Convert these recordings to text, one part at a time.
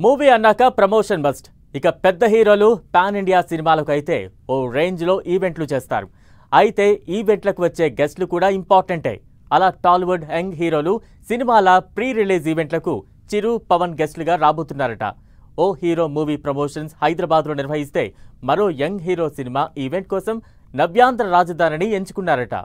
Movie అన్నాక promotion must. ఇక పెద్ద హీరోలు పాన్ ఇండియా సినిమాలకు అయితే ఓ రేంజ్లో ఈవెంట్లు చేస్తారు. అయితే ఈవెంట్లకు వచ్చే గెస్ట్లు కూడా ఇంపార్టెంటే. అలా టాలీవుడ్ యంగ్ హీరోలు సినిమాల ప్రీ రిలీజ్ ఈవెంట్లకు చిరు, పవన్ గెస్ట్లుగా రాబోతున్నారట. ఓ హీరో మూవీ ప్రమోషన్స్ హైదరాబాద్లో నిర్వహిస్తే మరో యంగ్ హీరో సినిమా ఈవెంట్ కోసం నవ్యాంధ్ర రాజధానిని ఎంచుకున్నారట.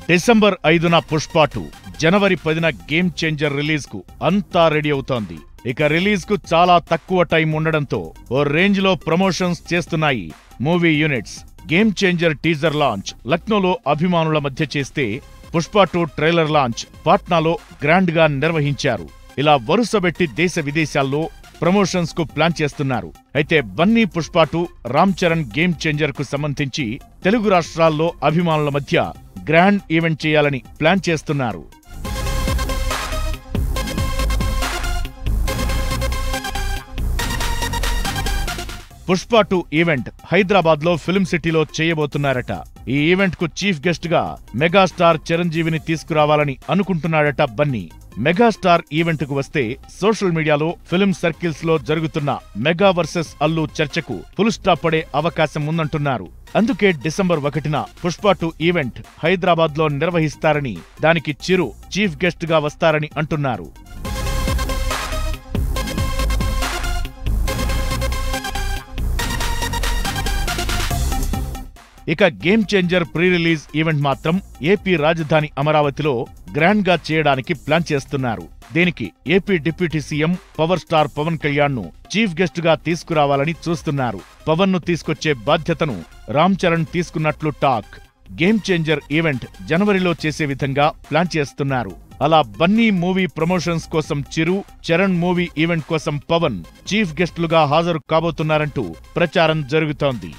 డిసెంబర్ 5న పుష్ప 2, జనవరి 10న గేమ్ చేంజర్ రిలీజ్ కు అంతా రెడీ అవుతోంది. ఇక రిలీజ్ కు చాలా తక్కువ టైం ఉండడంతో ఓ రేంజ్ లో ప్రమోషన్స్ చేస్తున్నాయి movie units. Game changer teaser launch లక్నోలో అభిమానుల మధ్య చేస్తే, పుష్ప 2 ట్రైలర్ లాంచ్ పాట్నాలో గ్రాండ్ గా నిర్వహించారు. ఇలా వరుసబెట్టి దేశ విదేశాల్లో ప్రమోషన్స్ కు ప్లాన్ చేస్తున్నారు. అయితే బన్నీ పుష్ప 2, రామ్ చరణ్ గేమ్ చేంజర్ కు సంబంధించి తెలుగు రాష్ట్రాల్లో అభిమానుల మధ్య గ్రాండ్ ఈవెంట్ చేయాలని ప్లాన్ చేస్తున్నారు. పుష్ప 2 ఈవెంట్ హైదరాబాద్ లో ఫిల్మ్ సిటీలో చేయబోతున్నారట. ఈ ఈవెంట్ కు చీఫ్ గెస్ట్ గా మెగాస్టార్ చిరంజీవిని తీసుకురావాలని అనుకుంటున్నాడట బన్నీ. మెగాస్టార్ ఈవెంట్ కు వస్తే సోషల్ మీడియాలో ఫిల్మ్ సర్కిల్స్ లో జరుగుతున్న మెగా వర్సెస్ అల్లు చర్చకు ఫుల్ స్టాప్ పడే అవకాశం ఉందంటున్నారు. అందుకే డిసెంబర్ 1న పుష్ప 2 ఈవెంట్ హైదరాబాద్ లో నిర్వహిస్తారని, దానికి చిరు చీఫ్ గెస్ట్ గా వస్తారని అంటున్నారు. ఇక game changer pre release event మాత్రం ఏపీ రాజధాని అమరావతిలో గ్రాండ్ గా చేయడానికి ప్లాన్ చేస్తున్నారు. దీనికి AP deputy CM power star Pawan Kalyan ను చీఫ్ గెస్ట్ గా తీసుకురావాలని చూస్తున్నారు. పవన్ ను తీసుకొచ్చే బాధ్యతను రామ్ చరణ్ తీసుకున్నట్లు టాక్. గేమ్ చేంజర్ ఈవెంట్ జనవరిలో చేసే విధంగా ప్లాన్ చేస్తున్నారు. అలా బన్నీ మూవీ ప్రమోషన్స్ కోసం చిరు, చరణ్ మూవీ ఈవెంట్ కోసం పవన్ చీఫ్ గెస్టులుగా హాజరు కాబోతున్నారంటూ ప్రచారం జరుగుతోంది.